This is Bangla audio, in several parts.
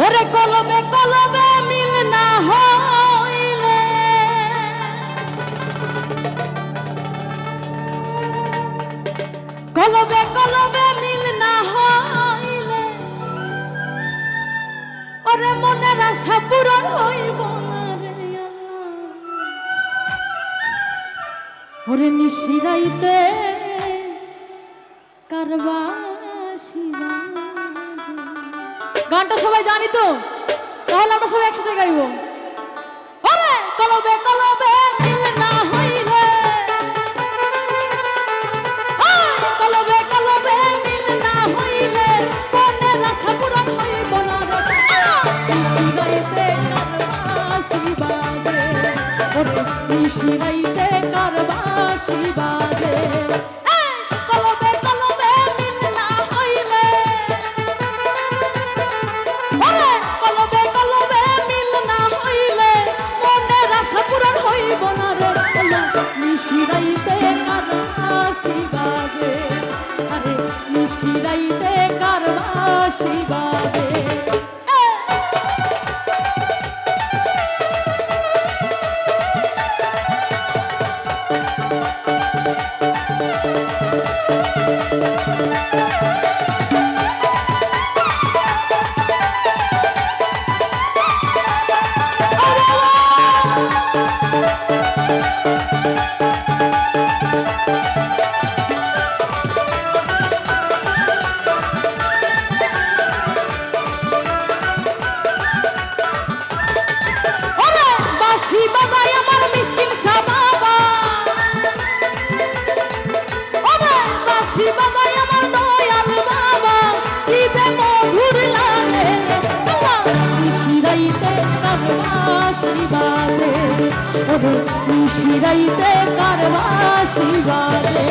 ওরে কলবে কলবে মিল না হইলে কলবে কলবে মিল না হইলে ওরে মনের আশা পূরণ হইব না রে আল্লাহ। ওরে নিশিরাইতে কারবাসি গানটা সবাই জানি তো, তাহলে আমরা সবাই একসাথে গাইব। ওরে কলবে কলবে মিল না হইলে কলবে কলবে মিল না হইলে মনের আশা পূরণ হইব না রে নিশিরাইতে কারবাসি বাজে ওরে নিশিরাইতে কারবাসি বাজে কলবে কলবে মিল না হইলে ওরে কলবে কলবে মিল না হইলে মনের আশা পূরণ হইব না রে নিশিরাইতে কারবাসি বাজে আরে নিশিরাইতে কারবাসি বাজে নিশিরাইতে কারবাসি বাজে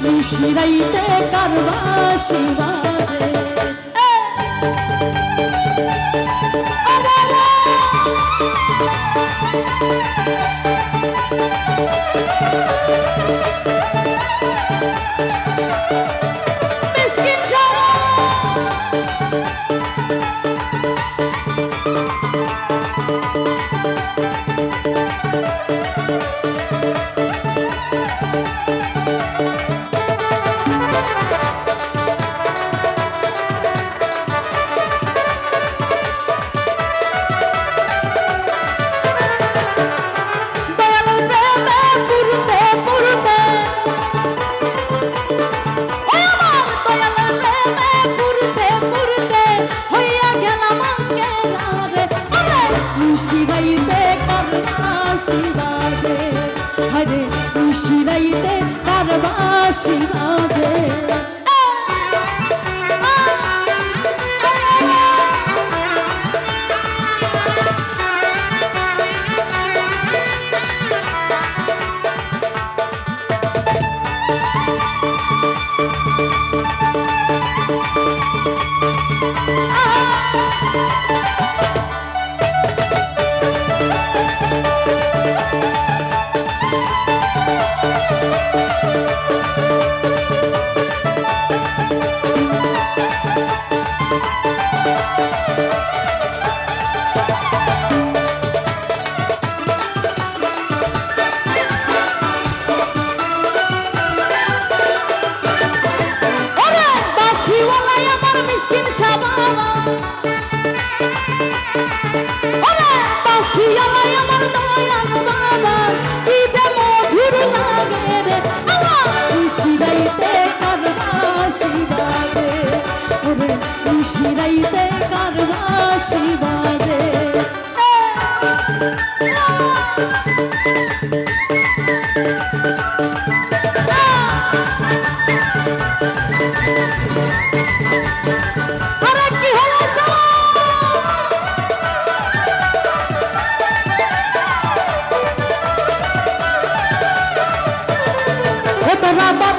নিশিরাইতে কারবাসি বাজে নিশিরাইতে কারবাসি বাজে নিশিরাইতে কারবাসি বাজে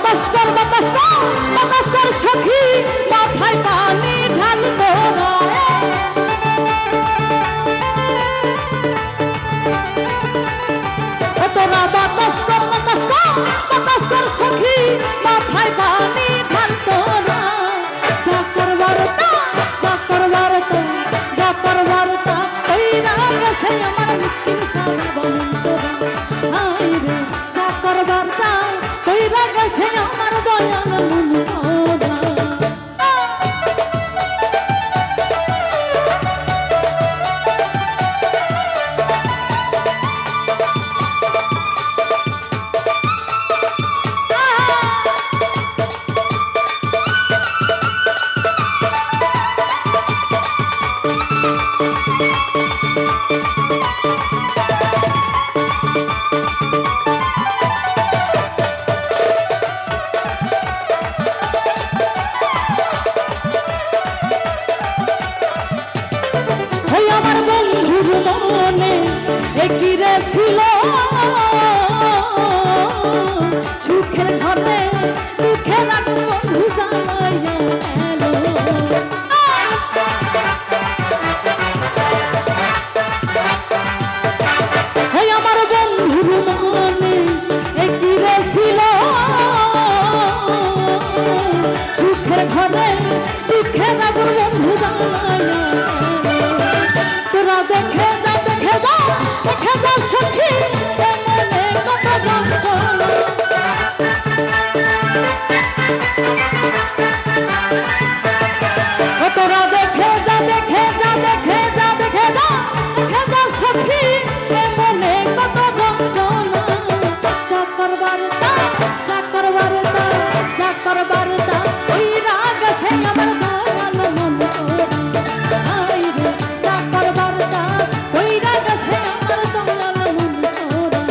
বাতাস কর বাতাস কর সখী মাথায় পানি ঢাল তোরা তোরা বাতাস কর বাতাস কর সখী মাথায় পানি ঢাল তোরা যা করবার তা কইরা গেছে আমার মিষ্টির সারা বঞ্চনা হায় রে যা করবার তা কইরা গেছে আমার দয়াল মন তোরা আমার বন্ধুর মনে একই রে ছিল সুখের ঘরে দুঃখের আগুন বন্ধু জ্বালাইয়া এলো আমার বন্ধুর মনে একই রে ছিল সুখের ঘরে দুঃখের আগুন বন্ধু জ্বালাইয়া দেখে যা সখী মনে কত যন্ত্রণা তোরা দেখে যা সখী মনে কত যন্ত্রণা যা করবার তা ওই রাগ আছে আমার দয়াল মন তোরা হায় রে যা করবার তা ওই রাগ আছে আমার দয়াল মন তোরা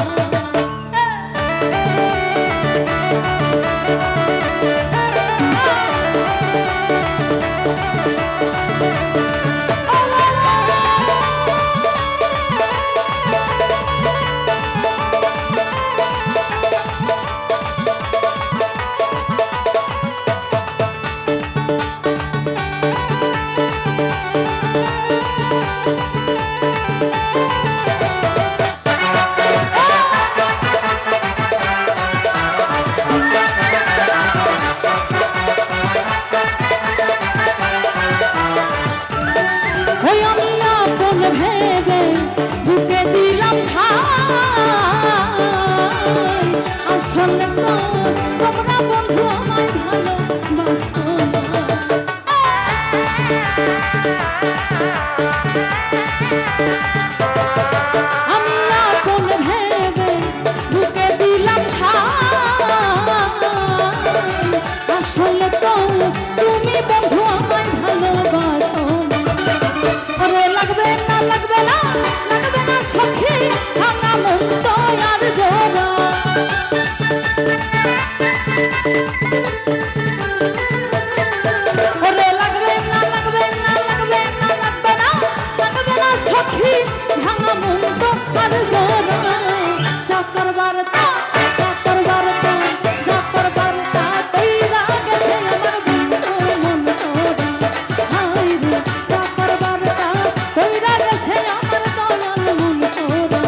ভেবে বুকে দিলাম ঠাই আসলে তো তোমরা বন্ধু আমায় ভালোবাসো আমি আপন ভেবে বুকে দিলাম ঠাই আসলে তো তুমি বন্ধু আমায় ভালোবাসো লাগবে না সখী ভাঙা মন তো আর জোড়া ওরে লাগবে না সখী ভাঙা মন তো আর জোড়া যা করবার তা কইরা গেছে আমার বন্ধু মন তোরা হায় রে যা করবার তা কইরা গেছে আমার দয়াল মন তোরা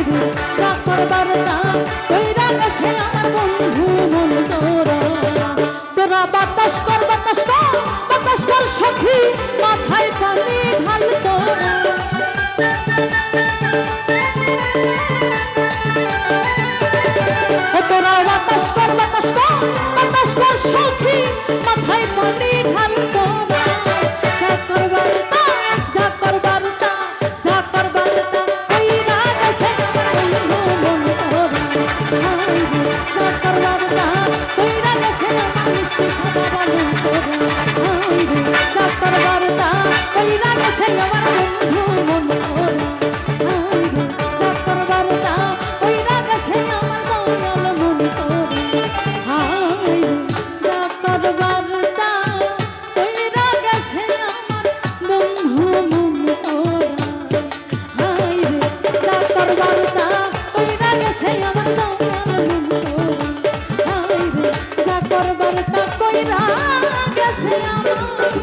রে যা করবার তা কইরা গেছে আমার বন্ধু মন তোরা তোরা বাতাস কর সখী মাথায় পানি ঢাল তোরা তোরা বাতাস কর সখী মাথায় পানি ঢাল তোরা যা করবার তা কইরা গেছে বন্ধু মন তোরা যা করবার তা কইরা গেছে আমার মিষ্টি সাদা বালু তোরা যা করবার তা কইরা গেছে আমার বন্ধু মন তোরা যা করবার তা কইরা গেছে আমার দয়াল মন তোরা যা করবার তা কইরা গেছে আমার বন্ধু মন তোরা যা করবার তা কইরা গেছে আমার দয়াল মন তোরা যা করবার তা কইরা গেছে আমার